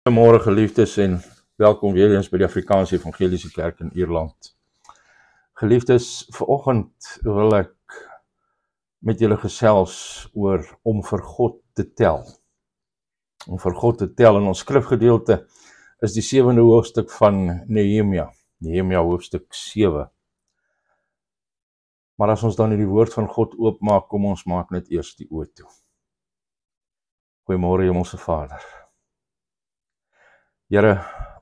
Goeiemôre geliefdes en welkom weer eens by die Afrikaanse Evangeliese Kerk in Ierland. Geliefdes, vanoggend wil ek met julle gesels oor om vir God te tel. Om vir God te tel, in ons skrifgedeelte is die 7de hoofstuk van Nehemia hoofstuk 7. Maar as ons dan die woord van God oopmaak, kom ons maak net eers die oë toe. Goeiemôre Hemelse Vader. Here,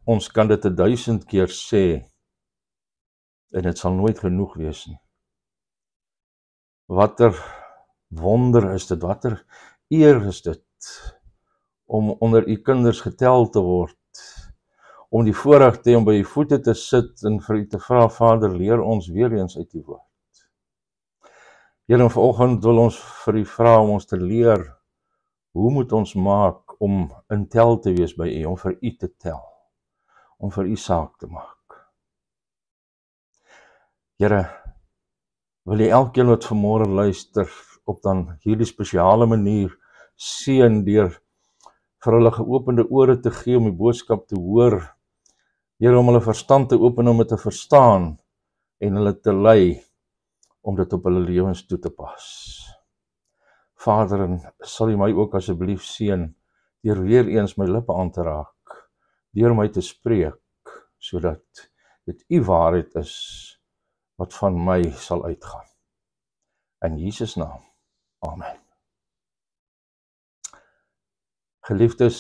ons kan dit 1000 keer sê, en dit sal nooit genoeg wees nie. Watter wonder is dit, watter eer is dit, om onder u kinders getel te word, om die voorreg te hê om by u voete te sit en vir u te vra, Vader, leer ons weer eens uit u woord. Here, vanoggend wil ons vir u vra om ons te leer, hoe moet ons maak om in tel te wees by u, om vir u te tel, om vir u saak te maak. Here, wil jy elkeen wat vanmôre luister op dan hierdie spesiale manier seën deur vir hulle geopende ore te gee om die boodskap te hoor, Here, om hulle verstand te open om dit te verstaan en hulle te lei om dit op hulle lewens toe te pas. Vader, en sal u my ook asseblief seën deur weer eens my lippe aan te raak, deur my te spreek, sodat dit u waarheid is wat van my sal uitgaan. In Jesus naam, amen. Geliefdes,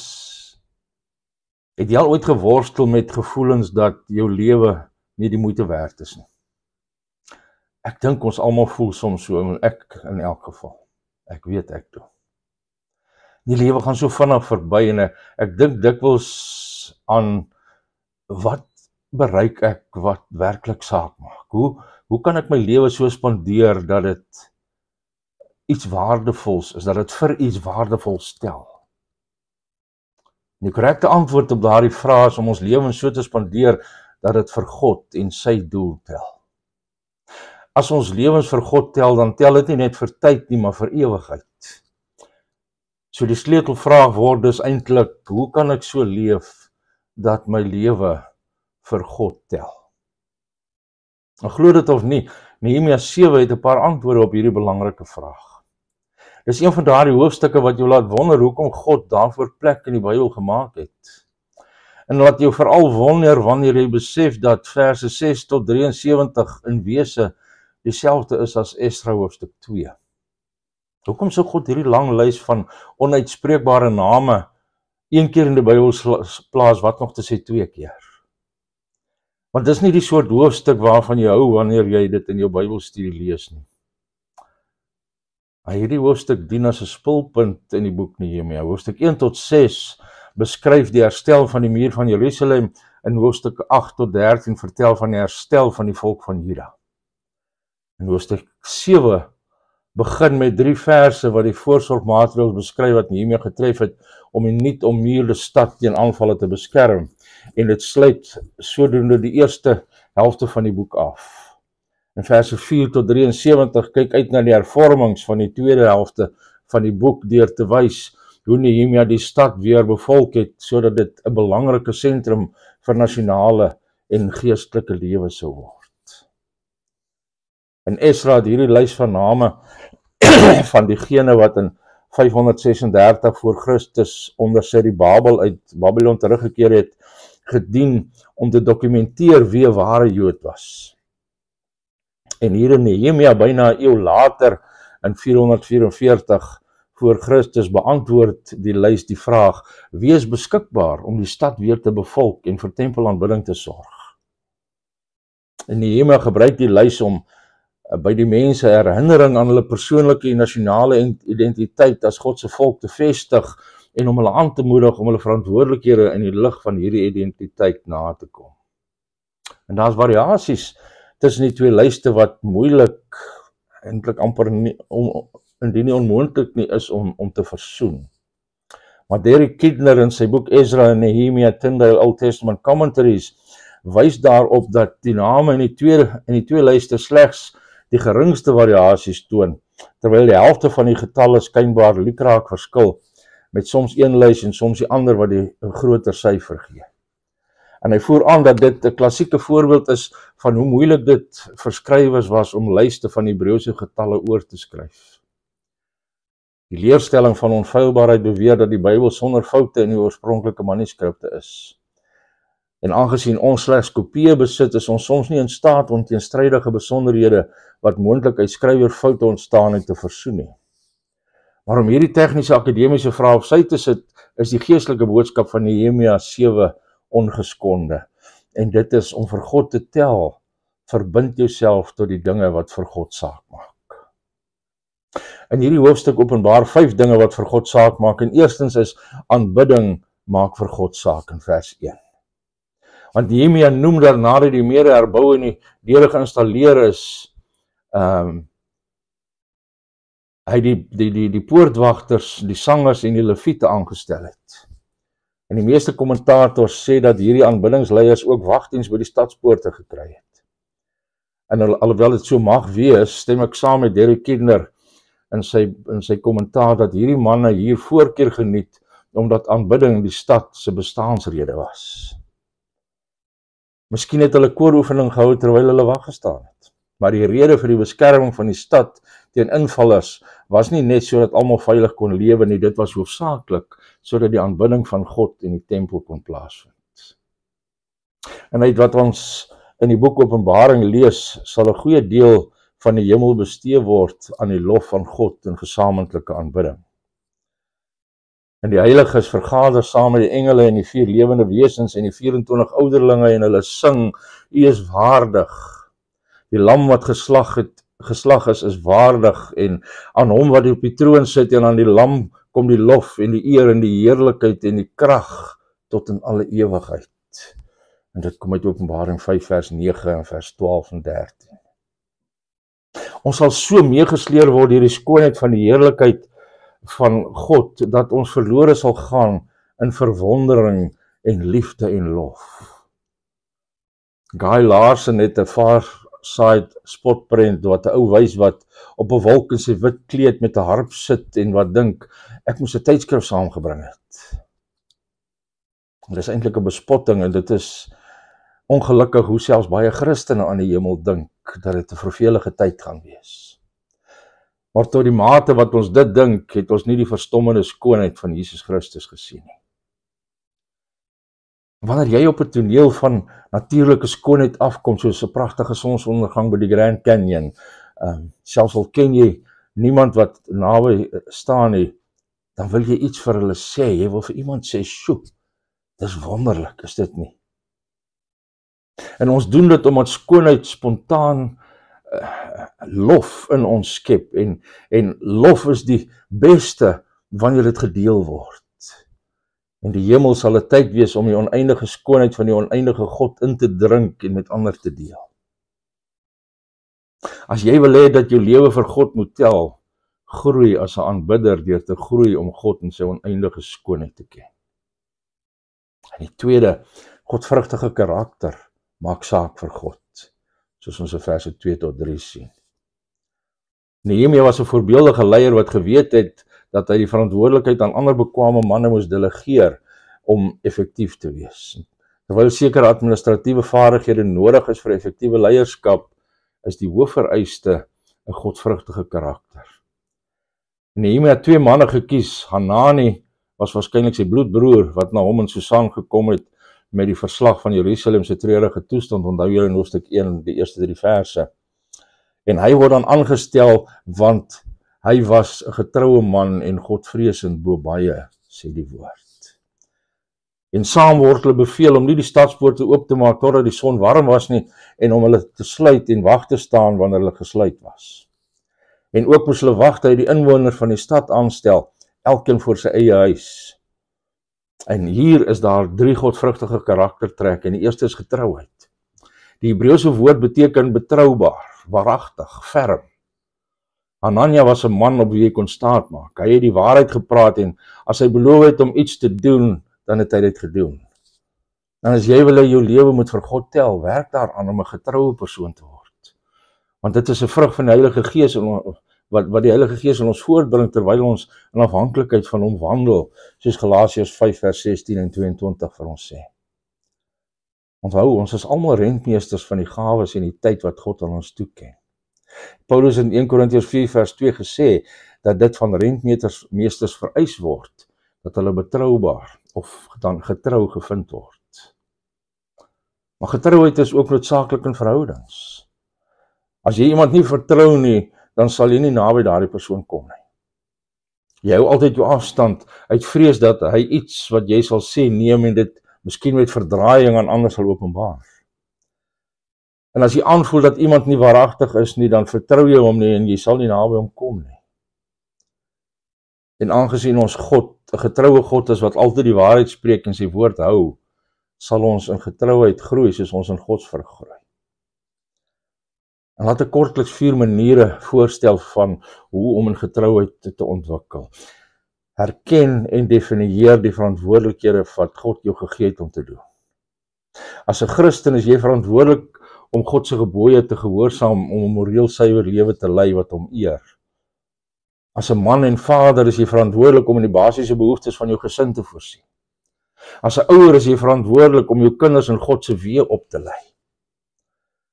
het jy al ooit geworstel met gevoelens dat jou lewe nie die moeite werd is nie? Ek dink ons almal voel soms so, en ek in elk geval. Ek weet ek doen. Die lewe gaan so vinnig verby en ek dink dikwels aan wat bereik ek wat werklik saak maak. Hoe kan ek my lewe so spandeer dat dit iets waardevols is, dat dit vir iets waardevol stel? Die korrekte antwoord op daardie vraag is om ons lewens so te spandeer dat dit vir God en sy doel tel. As ons lewens vir God tel, dan tel dit nie net vir tyd nie, maar vir ewigheid. So die sleutelvraag word dus eintlik, hoe kan ek so leef dat my lewe vir God tel? En glo dit of nie, Nehemia 7 het 'n paar antwoorde op hierdie belangrike vraag. Dis een van daardie hoofstukke wat jou laat wonder hoekom God daarvoor plek in die Bybel gemaak het. En laat jou veral wonder wanneer jy besef dat verse 6 tot 73 in wese dieselfde is as Esra hoofstuk 2. Hoekom sou God hierdie lang lys van onuitspreekbare name een keer in die Bybel plaas, wat nog te sê 2 keer? Want dis nie die soort hoofstuk waarvan jy hou wanneer jy dit in jou Bybelstudie lees nie. Maar hierdie hoofstuk dien as 'n spulpunt in die boek Nehemia. Hoofstuk 1 tot 6 beskryf die herstel van die muur van Jerusalem, en hoofstuk 8 tot 13 vertel van die herstel van die volk van Juda. En hoofstuk 7 begin met 3 verse wat die voorsorgmaatreëls beskryf wat Nehemia getref het om die nuut ommuurde stad teen aanvalle te beskerm. En dit sluit sodoende die eerste helfte van die boek af. In verse 4 tot 73 kyk uit na die hervormings van die tweede helfte van die boek deur te wys hoe Nehemia die stad weer bevolk het sodat dit 'n belangrike sentrum vir nasionale en geestelike lewe sou word. En Esra het hierdie lys van name van diegene wat in 536 voor Christus onder Zerubabel uit Babylon teruggekeer het, gedien om te dokumenteer wie 'n ware Jood was. En hier in Nehemia byna 'n eeu later, in 444 voor Christus, beantwoord die lys die vraag, wie is beskikbaar om die stad weer te bevolk en vir tempelaanbidding te sorg? En Nehemia gebruik die lys om by die mense herinnering aan hulle persoonlike en nasionale identiteit as God se volk te vestig en om hulle aan te moedig om hulle verantwoordelikhede in die lig van hierdie identiteit na te kom. En daar's variasies tussen die twee lyste wat moeilik, eintlik amper indien nie onmoontlik nie is om te versoen. Maar Derek Kidner in sy boek Ezra en Nehemia Tyndale Old Testament Commentaries wys daarop dat die name in die twee lyste slegs die geringste variasies toon, terwyl die helfte van die getalle skynbaar lukraak verskil met soms een lys en soms die ander wat die groter syfer gee. En hy voer aan dat dit 'n klassieke voorbeeld is van hoe moeilik dit vir skrywers was om lyste van Hebreëse getalle oor te skryf. Die leerstelling van onfeilbaarheid beweer dat die Bybel sonder foute in die oorspronklike manuskripte is. En aangesien ons slegs kopieë besit, is ons soms nie in staat om teenstrydige besonderhede wat moontlik uit skrywerfoute ontstaan het te versoen nie. Maar om hierdie tegniese akademiese vrae op sy te sit, is die geestelike boodskap van Nehemia 7 ongeskonde. En dit is om vir God te tel, verbind jouself tot die dinge wat vir God saak maak. In hierdie hoofstuk openbaar 5 dinge wat vir God saak maak, en eerstens is aanbidding maak vir God saak in vers 1. Want Nehemia noem dat nadat die mure herbou en die deure geïnstalleer is, hy die poortwagters, die sangers en die leviete aangestel het. En die meeste kommentators sê dat hierdie aanbiddingsleiers ook wagdiens by die stadspoorte gekry het. En alhoewel dit so mag wees, stem ek saam met Derek Kidner in sy kommentaar dat hierdie manne hier voorkeur geniet, omdat aanbidding die stad se bestaansrede was. Miskien het hulle kooroefening gehou terwyl hulle wag gestaan het. Maar die rede vir die beskerming van die stad teen invallers was nie net sodat almal veilig kon lewe nie, dit was hoofsaaklik sodat die aanbidding van God in die tempel kon plaasvind. En uit wat ons in die boek Openbaring lees, sal 'n goeie deel van die hemel bestee word aan die lof van God en gesamentlike aanbidding. En die heiliges vergader saam met die engele en die 4 lewende wesens en die 24 ouderlinge en hulle sing, U is waardig. Die lam wat geslag is waardig en aan hom wat op die troon sit en aan die lam kom die lof en die eer en die heerlikheid en die krag tot in alle ewigheid. En dit kom uit Openbaring 5 vers 9 en vers 12 en 13. Ons sal so meegesleer word deur die skoonheid van die heerlikheid van God, dat ons verlore sal gaan in verwondering en liefde en lof. Guy Larson het 'n Far-Side spotprent wat 'n ou wys wat op 'n wolk in sy wit kleed met 'n harp sit en wat dink, ek moes 'n tydskrif saamgebring het. Dit is eintlik 'n bespotting en dit is ongelukkig hoe selfs baie Christene aan die hemel dink, dat dit 'n vervelige tyd gaan wees. Maar tot die mate wat ons dit dink, het ons nie die verstommende skoonheid van Jesus Christus gesien nie. Wanneer jy op 'n toneel van natuurlike skoonheid afkom, soos 'n pragtige sonsondergang by die Grand Canyon, selfs al ken jy niemand wat naby staan nie, dan wil jy iets vir hulle sê, jy wil vir iemand sê, "Sjoe, dis wonderlik, is dit nie?" En ons doen dit omdat skoonheid spontaan lof in ons skep en lof is die beste wanneer dit gedeel word. En die hemel sal 'n tyd wees om die oneindige skoonheid van die oneindige God in te drink en met ander te deel. As jy wil hê dat jou lewe vir God moet tel, groei as 'n aanbidder deur te groei om God in sy oneindige skoonheid te ken. En die tweede, godvrugtige karakter maak saak vir God, soos ons in verse 2 tot 3 sien. Nehemia was 'n voorbeeldige leier wat geweet het dat hy die verantwoordelikheid aan ander bekwame manne moes delegeer om effektief te wees. Terwyl sekere administratiewe vaardighede nodig is vir effektiewe leierskap, is die hoofvereiste 'n godvrugtige karakter. Nehemia het 2 manne gekies. Hanani was waarskynlik sy bloedbroer wat na hom en Susan gekom het met die verslag van Jerusalem se treurige toestand, onthou julle in hoofstuk 1, die eerste 3 verse. En hy word dan aangestel want hy was 'n getroue man en godvreesend bo baie, sê die woord. En saam word hulle beveel om nie die stadspoorte oop te maak totdat die son warm was nie, en om hulle te sluit en wag te staan wanneer hulle gesluit was. En ook moes hulle wag dat die inwoners van die stad aanstel, elkeen voor sy eie huis. En hier is daar 3 godvrugtige karaktertrekke, en die eerste is getrouheid. Die Hebreëse woord beteken betroubaar, waaragtig, ferm. Hanania was 'n man op wie hy kon staat maak. Hy het die waarheid gepraat en as hy beloof het om iets te doen, dan het hy dit gedoen. En as jy wil hê jou lewe moet vir God tel, werk daaraan om 'n getroue persoon te word. Want dit is 'n vrug van die Heilige Gees wat die Heilige Gees in ons voortbring terwyl ons in afhanklikheid van hom wandel, soos Galasiërs 5 vers 16 en 22 vir ons sê. Onthou, ons is almal rentmeesters van die gawes en die tyd wat God aan ons toeken. Paulus in 1 Korintiërs 4 vers 2 gesê, dat dit van rentmeesters vereis word, dat hulle betroubaar of dan getrou gevind word. Maar getrouheid is ook noodsaaklik in verhoudings. As jy iemand nie vertrou nie, dan sal jy nie naby daardie persoon kom nie. Jy hou altyd jou afstand uit vrees dat hy iets wat jy sal sê neem en dit miskien met verdraaiing aan ander sal openbaar. En as jy aanvoel dat iemand nie waaragtig is nie, dan vertrou jy hom nie en jy sal nie naby hom kom nie. En aangesien ons God, 'n getroue God is wat altyd die waarheid spreek en sy woord hou, sal ons in getrouheid groei soos ons in God vergroei. En laat ek kortliks 4 maniere voorstel van hoe om in getrouheid te ontwikkel. Herken en definieer die verantwoordelikhede wat God jou gegee het om te doen. As 'n Christen is jy verantwoordelik om God se gebooie te gehoorsaam, om 'n moreel suiwer lewe te lei wat hom eer. As 'n man en vader is jy verantwoordelik om in die basiese behoeftes van jou gesin te voorsien. As 'n ouer is jy verantwoordelik om jou kinders in God se weë op te lei.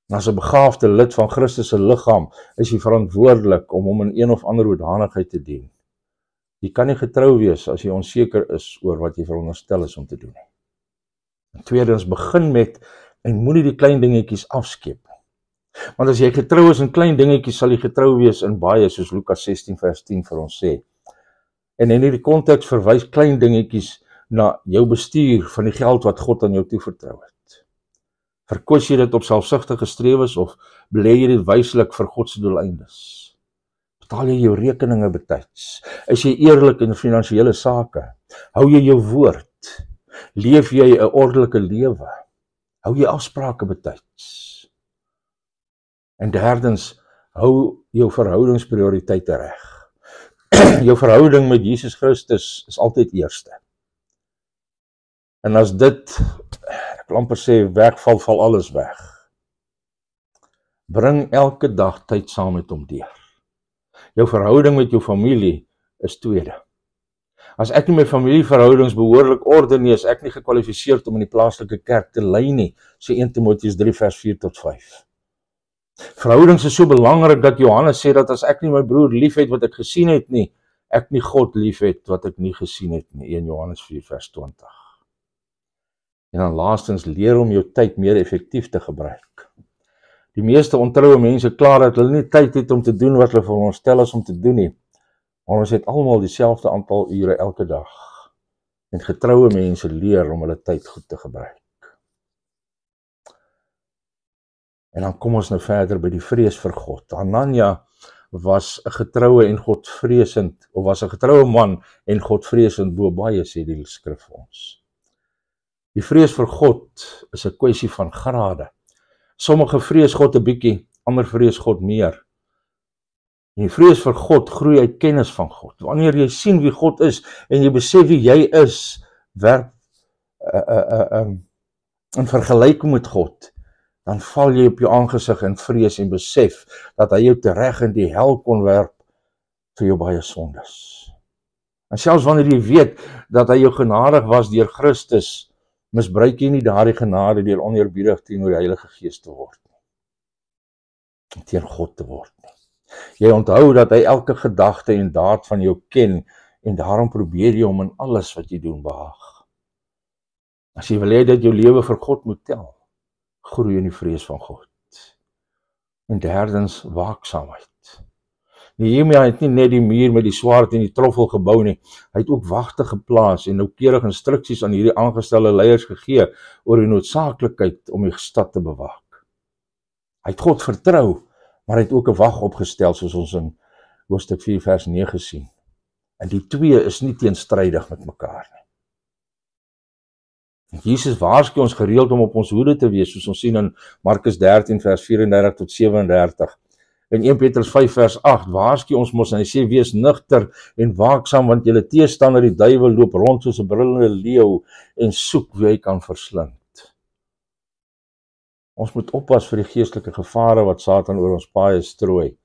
En as 'n begaafde lid van Christus se liggaam is jy verantwoordelik om hom in een of ander hoedanigheid te dien. Jy kan nie getrou wees as jy onseker is oor wat jy veronderstel is om te doen nie. En tweedens, begin met en moenie die klein dingetjies afskeep nie. Want as jy getrou is in klein dingetjies, sal jy getrou wees in baie, soos Lukas 16 vers 10 vir ons sê. En in hierdie konteks verwys klein dingetjies na jou bestuur van die geld wat God aan jou toevertrou het. Verkoos jy dit op selfsugtige strewes of belê jy dit wyslik vir God se doeleindes? Betaal jy jou rekeninge betyds? Is jy eerlik in finansiële sake? Hou jy jou woord? Leef jy 'n ordelike lewe? Hou jy afsprake betyds? En derdens, hou jou verhoudingsprioriteite reg. Jou verhouding met Jesus Christus is altyd eerste. En as dit, ek wil amper sê, wegval, val alles weg. Bring elke dag tyd saam met hom deur. Jou verhouding met jou familie is tweede. As ek nie my familieverhoudings behoorlik orde nie, is ek nie gekwalifiseerd om in die plaaslike kerk te lei nie, sê 1 Timoteus 3 vers 4 tot 5. Verhoudings is so belangrik dat Johannes sê dat as ek nie my broer lief het wat ek gesien het nie, ek nie God lief het wat ek nie gesien het nie, 1 Johannes 4 vers 20. En dan laastens, leer om jou tyd meer effektief te gebruik. Die meeste ontroue mense kla dat hulle nie tyd het om te doen wat hulle veronderstel is om te doen nie. Maar ons het almal dieselfde aantal ure elke dag. En getroue mense leer om hulle tyd goed te gebruik. En dan kom ons nou verder by die vrees vir God. Hanania was 'n getroue en Godvreesend, of was 'n getroue man en Godvreesend bo baie, sê die skrif vir ons. Die vrees vir God is 'n kwessie van grade. Sommige vrees God 'n bietjie, ander vrees God meer. En die vrees vir God groei uit kennis van God. Wanneer jy sien wie God is en jy besef wie jy is, werk in vergelyking met God, dan val jy op jou aangesig in vrees en besef dat hy jou tereg in die hel kon werp vir jou baie sondes. En selfs wanneer jy weet dat hy jou genadig was deur Christus, misbruik jy nie daardie genade deur oneerbiedig teenoor die Heilige Gees te word nie. Teen God te word nie. Jy onthou dat hy elke gedagte en daad van jou ken en daarom probeer jy hom in alles wat jy doen behaag. As jy wil hê dat jou lewe vir God moet tel, groei in die vrees van God. En derdens, waaksaamheid. Nehemia het nie net die muur met die swaard en die troffel gebou nie, hy het ook wagte geplaas en noukeurig instruksies aan hierdie aangestelde leiers gegee oor die noodsaaklikheid om die stad te bewaak. Hy het God vertrou, maar hy het ook 'n wag opgestel, soos ons in hoofstuk 4 vers 9 sien. En die twee is nie teenstrydig met mekaar nie. Jesus waarsku ons gereeld om op ons hoede te wees, soos ons sien in Markus 13 vers 34 tot 37. In 1 Petrus 5 vers 8 waarsku ons mos en hy sê, wees nugter en waaksaam, want julle teestander die duiwel loop rond soos 'n brullende leeu en soek wie hy kan verslind. Ons moet oppas vir die geestelike gevare wat Satan oor ons paaie strooi,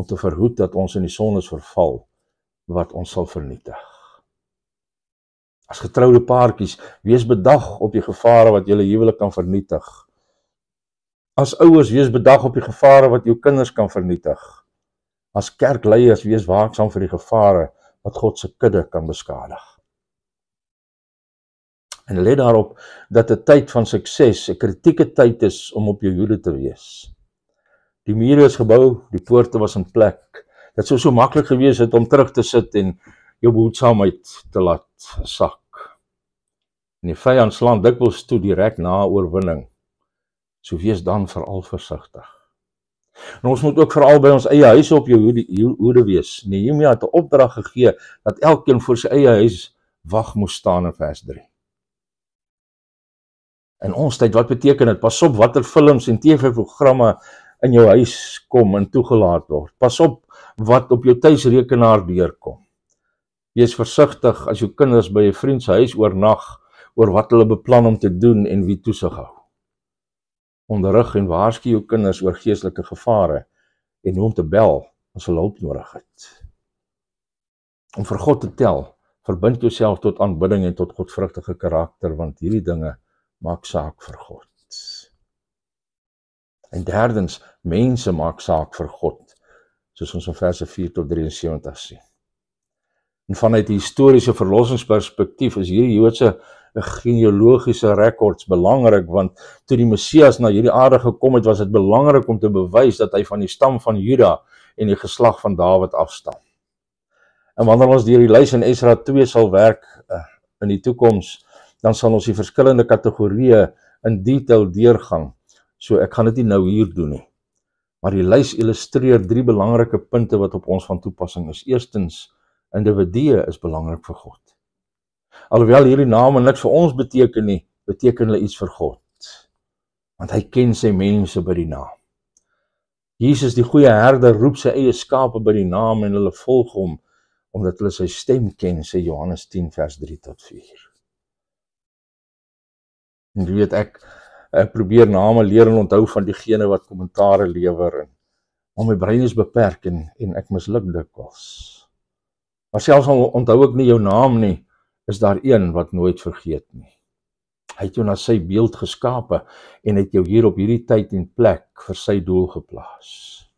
om te verhoed dat ons in die sondes verval, wat ons sal vernietig. As getroude paartjies, wees bedag op die gevare wat julle huwelik kan vernietig. As ouers, wees bedag op die gevare wat jou kinders kan vernietig. As kerkleiers, wees waaksaam vir die gevare wat God se kudde kan beskadig. En let daarop dat 'n tyd van sukses 'n kritieke tyd is om op jou hoede te wees. Die mure is gebou, die poorte was in plek. Dit sou so maklik gewees het om terug te sit en jou behoedsaamheid te laat sak. En die vyand slaan dikwels toe direk na oorwinning. So wees dan veral versigtig. En ons moet ook veral by ons eie huise op jou hoede wees. Nehemia het 'n opdrag gegee dat elkeen voor sy eie huis wag moes staan in vers 3. In ons tyd, wat beteken dit? Pas op watter films en TV-programme in jou huis kom en toegelaat word. Pas op wat op jou tuisrekenaar deurkom. Wees versigtig as jou kinders by 'n vriend se huis oornag oor wat hulle beplan om te doen en wie toesig hou. Onderrig en waarsku jou kinders oor geestelike gevare en hoe om te bel as hulle hulp nodig het. Om vir God te tel, verbind jouself tot aanbidding en tot godvrugtige karakter, want hierdie dinge maak saak vir God. En derdens, mense maak saak vir God, soos ons in verse 4 tot 73 sien. En vanuit die historiese verlossingsperspektief is hierdie Joodse genealogiese rekords belangrik, want toe die Messias na hierdie aarde gekom het, was dit belangrik om te bewys dat hy van die stam van Juda en die geslag van Dawid afstam. En wanneer ons deur die lys in Esra 2 sal werk in die toekoms, dan sal ons die verskillende kategorieë in detail deurgaan. So ek gaan dit nie nou hier doen nie. Maar die lys illustreer 3 belangrike punte wat op ons van toepassing is. Eerstens, individue is belangrik vir God. Alhoewel hierdie name niks vir ons beteken nie, beteken hulle iets vir God. Want hy ken sy mense by die naam. Jesus, die goeie herder, roep sy eie skape by die naam en hulle volg hom, omdat hulle sy stem ken, sê Johannes 10 vers 3 tot 4. En jy weet, ek probeer name leer en onthou van diegene wat kommentare lewer, maar my brein is beperk en ek misluk dikwels. Maar selfs al onthou ek nie jou naam nie, is daar een wat nooit vergeet nie. Hy het jou na sy beeld geskape en het jou hier op hierdie tyd en plek vir sy doel geplaas.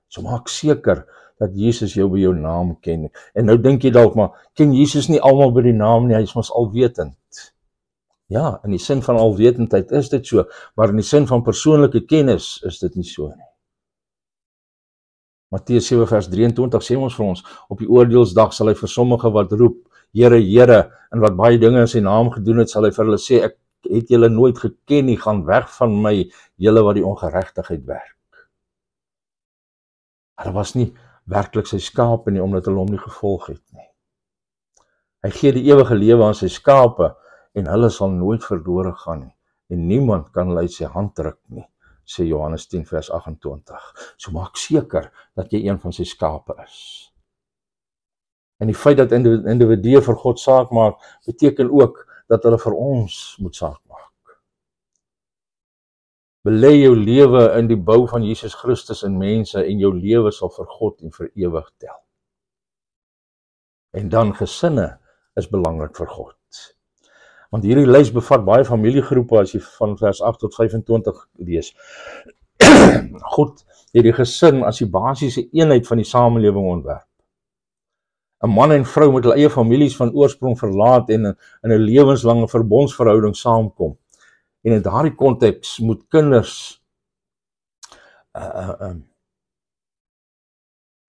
So maak seker dat Jesus jou by jou naam ken. En nou dink jy dalk, maar ken Jesus nie almal by die naam nie, hy is mos alwetend. Ja, in die sin van alwetendheid is dit so, maar in die sin van persoonlike kennis is dit nie so nie. Matteus 7 vers 23 sê ons vir ons, op die oordeelsdag sal hy vir sommige wat roep, Here, Here, en wat baie dinge in sy naam gedoen het, sal hy vir hulle sê, ek het julle nooit geken nie, gaan weg van my, julle wat die ongeregtigheid werk. Hulle was nie werklik sy skape nie, omdat hulle hom nie gevolg het nie. Hy gee die ewige lewe aan sy skape, en hulle sal nooit verlore gaan nie, en niemand kan hulle uit sy hand druk nie, sê Johannes 10 vers 28. So maak seker dat jy een van sy skape is. En die feit dat individue vir God saak maak, beteken ook dat hulle vir ons moet saak maak. Belê jou lewe in die bou van Jesus Christus in mense, en jou lewe sal vir God en vir ewig tel. En dan gesinne is belangrik vir God. Want hierdie lys bevat baie familiegroepe, as jy van vers 8 tot 25 lees. God het die gesin as die basiese eenheid van die samelewing ontwerp. 'n Man en vrou moet hulle eie families van oorsprong verlaat en in 'n lewenslange verbondsverhouding saamkom. En in daardie konteks moet kinders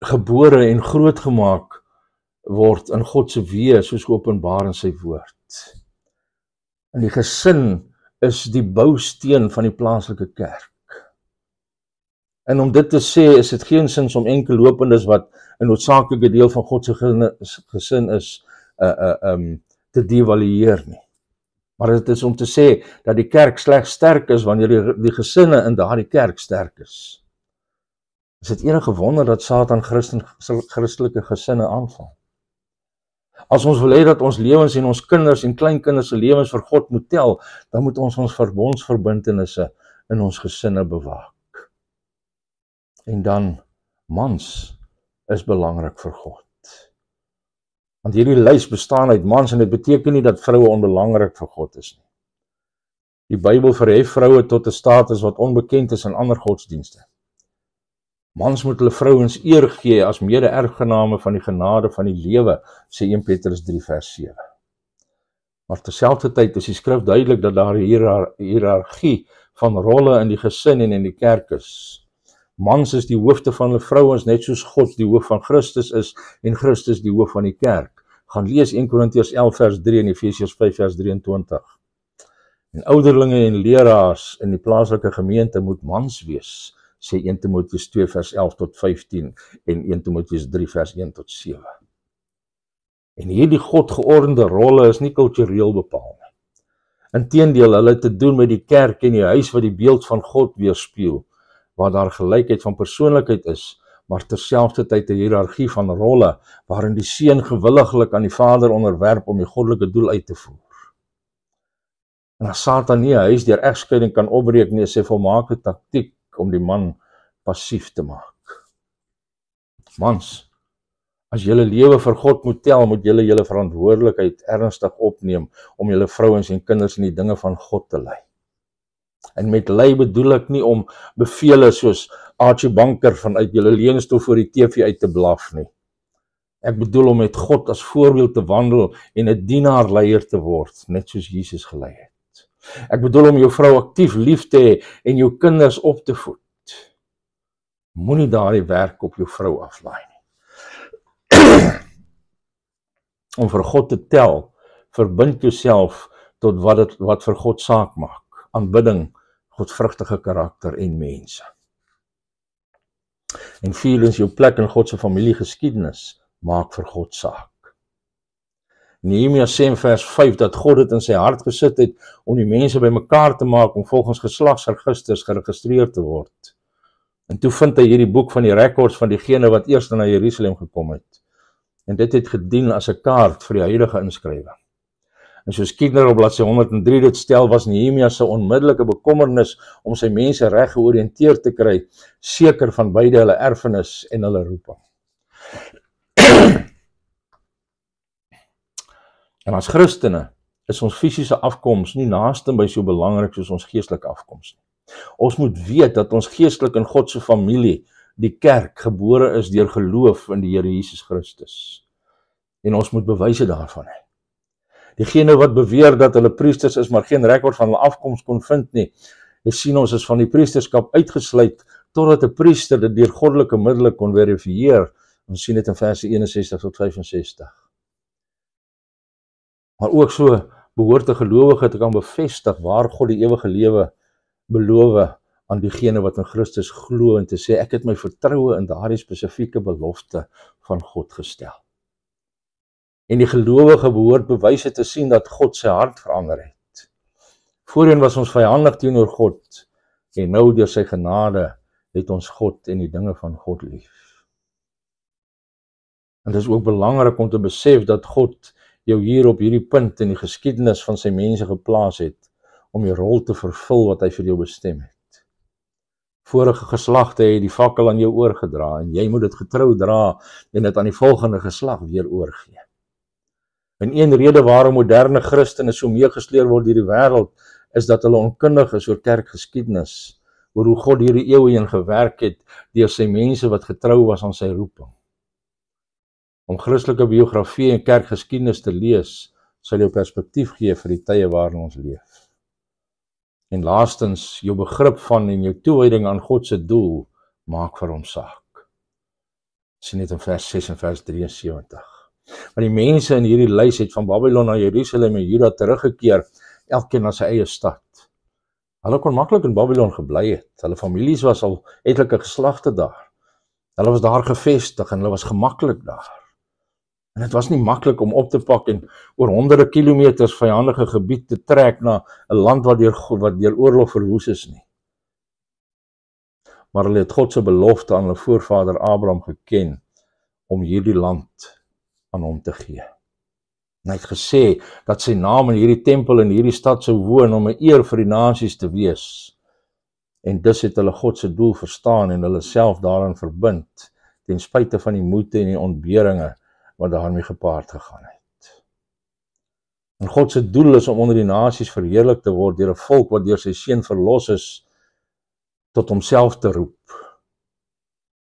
gebore en grootgemaak word in God se weë, soos geopenbaar in sy woord. En die gesin is die bousteen van die plaaslike kerk. En om dit te sê, is dit geen sins om enkel lopendes wat 'n noodsaaklike deel van God se gesin is, te devalueer nie. Maar dit is om te sê, dat die kerk slegs sterk is, wanneer die gesinne in daardie kerk sterk is. Is dit enige wonder dat Satan Christelike gesinne aanval? As ons wil hê dat ons lewens en ons kinders en kleinkinders se lewens vir God moet tel, dan moet ons verbondsverbintenisse in ons gesinne bewaak. En dan Mans is belangrik vir God. Want hierdie lys bestaan uit mans en dit beteken nie dat vroue onbelangrik vir God is nie. Die Bybel verhef vroue tot 'n status wat onbekend is in ander godsdienste. Mans moet hulle vrouens eer gee as mede-erfgename van die genade van die lewe, sê 1 Petrus 3 vers 7. Maar terselfdertyd is die skrif duidelik dat daar 'n hiërargie van rolle in die gesin en in die kerk is. Mans is die hoofde van hulle vrouens, net soos God die hoof van Christus is en Christus die hoof van die kerk. Gaan lees 1 Korintiërs 11 vers 3 en Efesiërs 5 vers 23. En ouderlinge en leraars in die plaaslike gemeente moet mans wees, sê 1 Timoteus 2 vers 11 tot 15 en 1 Timoteus 3 vers 1 tot 7. En hierdie God geordende rolle is nie kultureel bepaal nie. Inteendeel, hulle het te doen met die kerk en die huis wat die beeld van God weerspieël, waar daar gelykheid van persoonlikheid is, maar terselfdertyd 'n hiërargie van rolle, waarin die seun gewilliglik aan die Vader onderwerp om die goddelike doel uit te voer. En as Satan nie 'n huis deur egskeiding kan opbreek nie, is sy volmaakte taktiek om die man passief te maak. Mans, as julle lewe vir God moet tel, moet julle julle verantwoordelikheid ernstig opneem om julle vrouens en kinders in die dinge van God te lei. En met lei bedoel ek nie om bevele soos Archie Bunker vanuit julle leunstoel voor die TV uit te blaf nie. Ek bedoel om met God as voorbeeld te wandel en 'n dienaar-leier te word, net soos Jesus gelei het. Ek bedoel om jou vrou aktief lief te hê en jou kinders op te voed. Moenie daardie werk op jou vrou aflaai nie. Om vir God te tel, verbind jouself tot wat vir God saak maak. Aanbidding, godvrugtige karakter en mense. En vier jou plek in God se familiegeskiedenis maak vir God saak. Nehemia sê in vers 5 dat God dit in sy hart gesit het om die mense bymekaar te maak om volgens geslagsregisters geregistreer te word. En toe vind hy hierdie boek van die rekords van diegene wat eers na Jerusalem gekom het. En dit het gedien as 'n kaart vir die huidige inskrywing. En soos Kiener op bladsy 103 dit stel, was Nehemia se onmiddellike bekommernis om sy mense reg georiënteer te kry, seker van beide hulle erfenis en hulle roeping. En as Christene is ons fisiese afkoms nie naaste by so belangrik soos ons geestelike afkoms nie. Ons moet weet dat ons geestelik in God se familie, die kerk, gebore is deur geloof in die Here Jesus Christus. En ons moet bewyse daarvan hê. Diegene wat beweer dat hulle priesters is, maar geen rekord van hulle afkoms kon vind nie, sien ons is van die priesterskap uitgesluit, totdat 'n priester dit deur goddelike middele kon verifieer. Ons sien dit in verse 61 tot 65. Maar ook so behoort 'n gelowige te kan bevestig waar God die ewige lewe beloof aan diegene wat in Christus glo en te sê, ek het my vertroue in daardie spesifieke belofte van God gestel. En die gelowige behoort bewyse te sien dat God sy hart verander het. Voorheen was ons vyandig teenoor God, en nou deur sy genade het ons God en die dinge van God lief. En dit is ook belangrik om te besef dat God jou hier op hierdie punt in die geskiedenis van sy mense geplaas het, om die rol te vervul wat hy vir jou bestem het. Vorige geslagte het die fakkel aan jou oorgedra, en jy moet dit getrou dra en dit aan die volgende geslag weer oorgee. En een rede waarom moderne Christene so meegesleer word deur die wêreld, is dat hulle onkundig is oor kerkgeskiedenis, oor hoe God hierdie eeue heen gewerk het deur sy mense wat getrou was aan sy roeping. Om Christelike biografie en kerkgeskiedenis te lees, sal jou perspektief gee vir die tye waarin ons leef. En laastens, jou begrip van en jou toewyding aan God se doel maak vir hom saak. Sien dit in vers 6 en vers 73. Want die mense in hierdie lys het van Babylon na Jerusalem en Juda teruggekeer, elkeen na sy eie stad. Hulle kon maklik in Babylon gebly het. Hulle families was al etlike geslagte daar. Hulle was daar gevestig en hulle was gemaklik daar. En dit was nie maklik om op te pak en oor honderde kilometers vyandige gebied te trek na 'n land wat deur oorlog verwoes is nie. Maar hulle het God se belofte aan hulle voorvader Abraham geken om hierdie land aan hom te gee. En hy het gesê dat sy naam in hierdie tempel en hierdie stad sou woon om 'n eer vir die nasies te wees. En dus het hulle God se doel verstaan en hulle self daarin verbind ten spyte van die moeite en die ontberinge wat daarmee gepaard gegaan het. En God se doel is om onder die nasies verheerlik te word deur 'n volk wat deur sy seun verlos is tot homself te roep.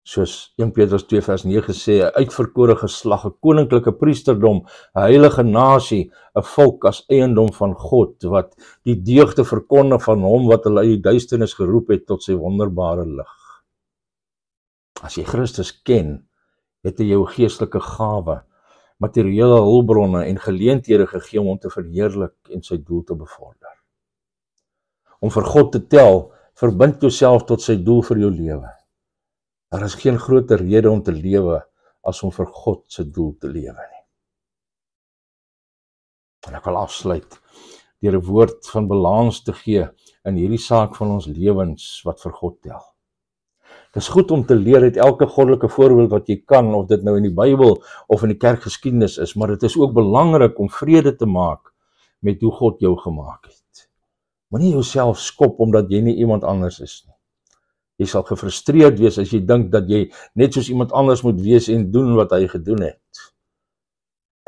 Soos 1 Petrus 2 vers 9 sê, 'n uitverkore geslag, 'n koninklike priesterdom, 'n heilige nasie, 'n volk as eiendom van God, wat die deugde verkondig van hom wat hulle uit die duisternis geroep het tot sy wonderbare lig. As jy Christus ken, het hy jou geestelike gawe, materiële hulpbronne en geleenthede gegee om hom te verheerlik en sy doel te bevorder. Om vir God te tel, verbind jouself tot sy doel vir jou lewe. Daar is geen groter rede om te lewe as om vir God se doel te lewe nie. En ek wil afsluit deur 'n woord van balans te gee in hierdie saak van ons lewens wat vir God tel. Dit is goed om te leer uit elke goddelike voorbeeld wat jy kan, of dit nou in die Bybel of in die kerkgeskiedenis is, maar dit is ook belangrik om vrede te maak met hoe God jou gemaak het. Moenie jouself skop omdat jy nie iemand anders is nie. Jy sal gefrustreerd wees as jy dink dat jy net soos iemand anders moet wees en doen wat hy gedoen het.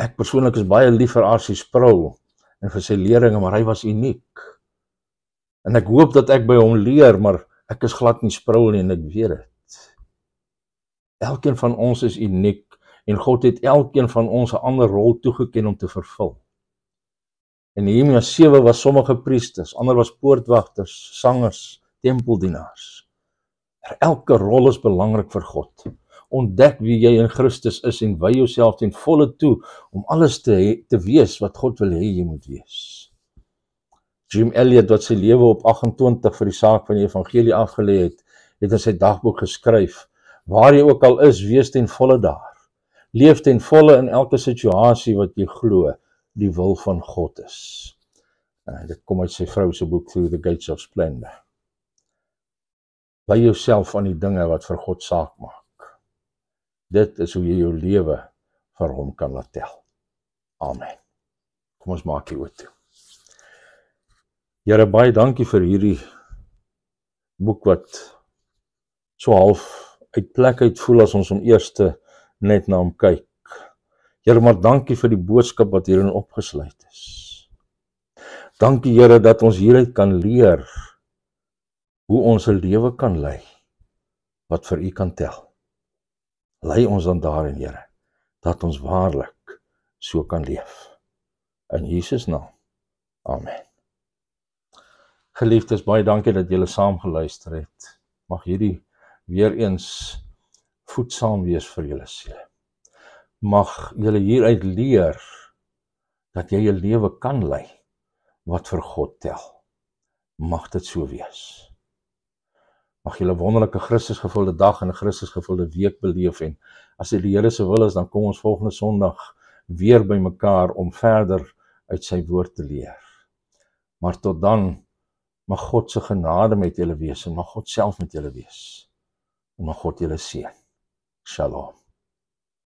Ek persoonlik is baie lief vir R.C. Sproul en vir sy leringe, maar hy was uniek. En ek hoop dat ek by hom leer, maar ek is glad nie Sproul nie en ek weet dit. Elkeen van ons is uniek en God het elkeen van ons 'n ander rol toegeken om te vervul. In Nehemia 7 was sommige priesters, ander was poortwagters, sangers, tempeldienaars. Elke rol is belangrik vir God. Ontdek wie jy in Christus is en wy jouself ten volle toe om alles te wees wat God wil hê jy moet wees. Jim Elliot, wat sy lewe op 28 vir die saak van die evangelie afgelê het in sy dagboek geskryf, waar jy ook al is, wees ten volle daar. Leef ten volle in elke situasie wat jy glo die wil van God is. Dit kom uit sy vrou se boek Through the Gates of Splendor. By jouself aan die dinge wat vir God saak maak. Dit is hoe jy jou lewe vir hom kan laat tel. Amen. Kom ons maak die oë toe. Here, baie dankie vir hierdie boek wat so half uit plek uit voel as ons om eerste net na hom kyk. Here, maar dankie vir die boodskap wat hierin opgesluit is. Dankie, Here, dat ons hieruit kan leer hoe ons 'n lewe kan lei wat vir U kan tel. Lei ons dan daarin, Here, dat ons waarlik so kan leef. In Jesus naam. Amen. Geliefdes, baie dankie dat julle saam geluister het. Mag hierdie weer eens voedsaam wees vir julle siele. Mag julle hieruit leer dat jy 'n lewe kan lei wat vir God tel. Mag dit so wees. Mag julle wonderlike Christusgevulde dag en 'n Christusgevulde week beleef, en as dit die Here se wil is, dan kom ons volgende Sondag weer by mekaar om verder uit sy woord te leer. Maar tot dan, mag God se genade met julle wees en mag God self met julle wees. En mag God julle seën. Shalom.